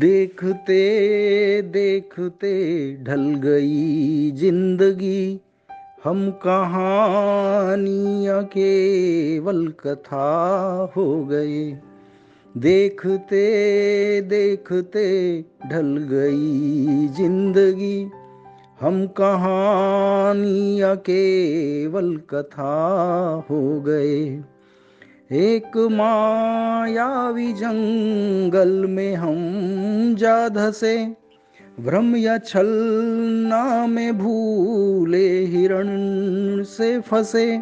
देखते देखते ढल गई जिंदगी, हम कहानियाँ केवल कथा हो गए। देखते देखते ढल गई जिंदगी, हम कहानियाँ केवल कथा हो गए। एक मायावी जंगल में हम जा धसे, भ्रम या छलना में भूले हिरण से फंसे।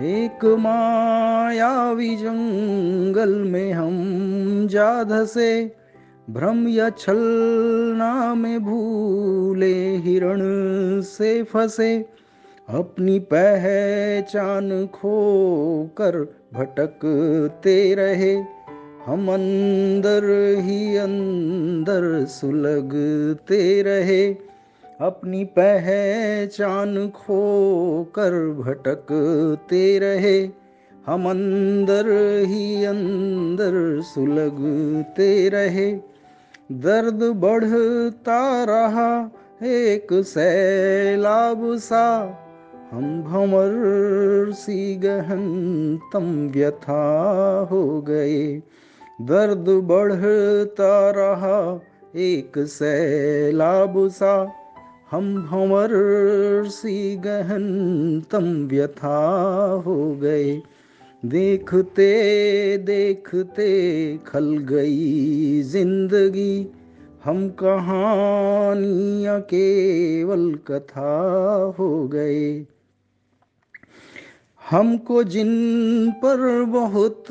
एक मायावी जंगल में हम जा धसे, भ्रम या छलना में भूले हिरण से फंसे। अपनी पहचान खो कर भटकते रहे, हम अंदर ही अंदर सुलगते रहे। अपनी पहचान खो कर भटकते रहे, हम अंदर ही अंदर सुलगते रहे। दर्द बढ़ता रहा एक सैलाब सा, हम भंवर सी गहनतम व्यथा हो गए। दर्द बढ़ता रहा एक सैलाब सा, हम भंवर सी गहनतम व्यथा हो गए। देखते देखते खल गई जिंदगी, हम कहानियाँ केवल कथा हो गए। हमको जिन पर बहुत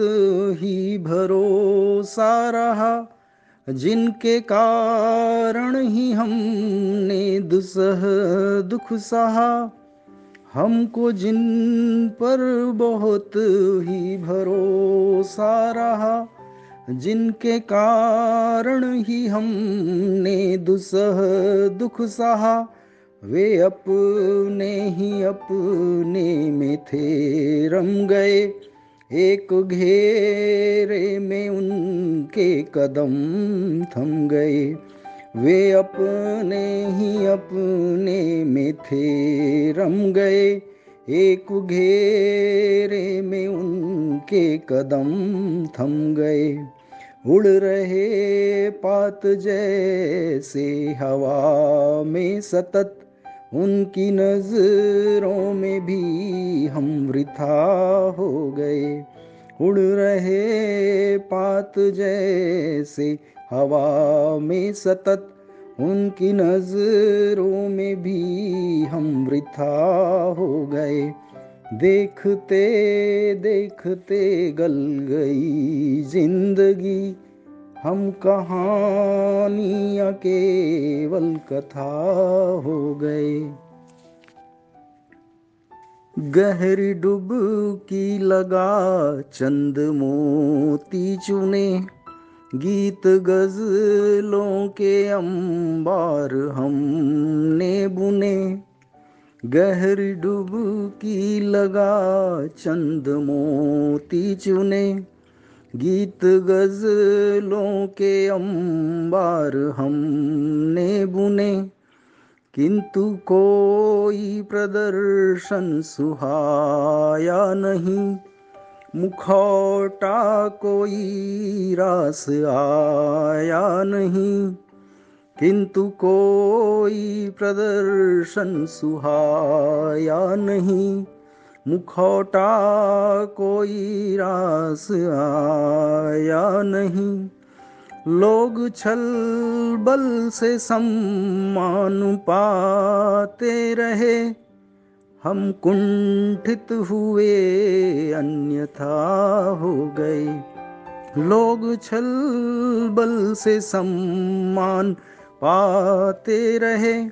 ही भरोसा रहा, जिनके कारण ही हमने दुसह दुख सहा। हमको जिन पर बहुत ही भरोसा रहा, जिनके कारण ही हमने दुसह दुख सहा। वे अपने ही अपने में थे रम गए, एक घेरे में उनके कदम थम गए। वे अपने ही अपने में थे रम गए, एक घेरे में उनके कदम थम गए। उड़ रहे पात जैसे हवा में सतत, उनकी नजरों में भी हम वृथा हो गए। उड़ रहे पात जैसे हवा में सतत, उनकी नजरों में भी हम वृथा हो गए। देखते देखते गल गई जिंदगी, हम कहानियाँ केवल कथा हो गए। गहरी डुबकी लगा चंद मोती चुने, गीत गजलों के अंबार हमने बुने। गहरी डुबकी लगा चंद मोती चुने, गीत गजलों के अंबार हमने बुने। किंतु कोई प्रदर्शन सुहाया नहीं, मुखौटा कोई रास आया नहीं। किंतु कोई प्रदर्शन सुहाया नहीं, मुखौटा कोई रास आया नहीं। लोग छल बल से सम्मान पाते रहे, हम कुंठित हुए अन्यथा हो गए। लोग छल बल से सम्मान पाते रहे,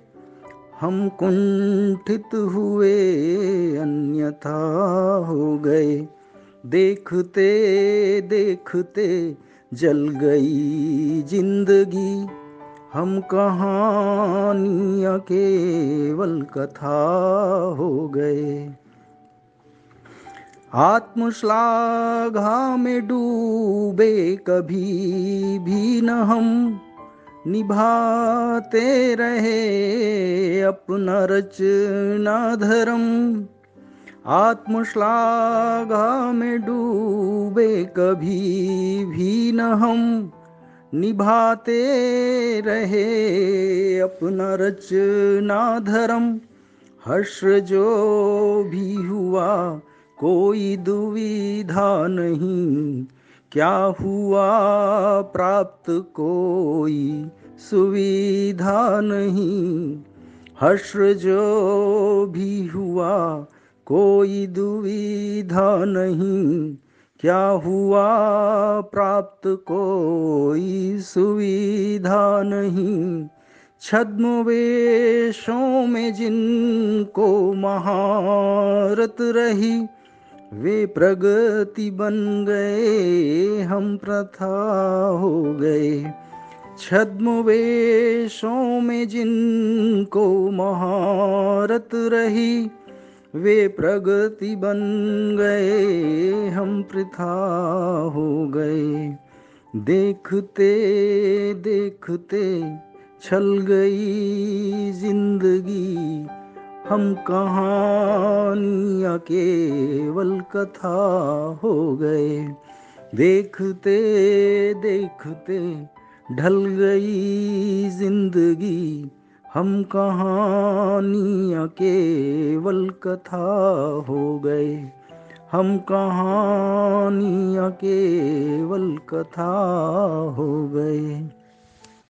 हम कुंठित हुए अन्यथा हो गए। देखते देखते जल गई जिंदगी, हम कहानियाँ केवल कथा हो गए। आत्मश्लाघा में डूबे कभी भी न हम, निभाते रहे अपना रचना धर्म। आत्मश्लाघा में डूबे कभी भी न हम, निभाते रहे अपना रचना धर्म। हर्ष जो भी हुआ कोई दुविधा नहीं, क्या हुआ प्राप्त कोई सुविधा नहीं। हर्ष जो भी हुआ कोई दुविधा नहीं, क्या हुआ प्राप्त कोई सुविधा नहीं। छद्मवेशों में जिनको महारत रही, वे प्रगति बन गए हम प्रथा हो गए। छद्मवेशों में जिनको महारत रही, वे प्रगति बन गए हम प्रथा हो गए। देखते देखते छल गई जिंदगी, हम कहानियाँ केवल कथा हो गए। देखते देखते ढल गई जिंदगी, हम कहानियाँ केवल कथा हो गए। हम कहानियाँ केवल कथा हो गए।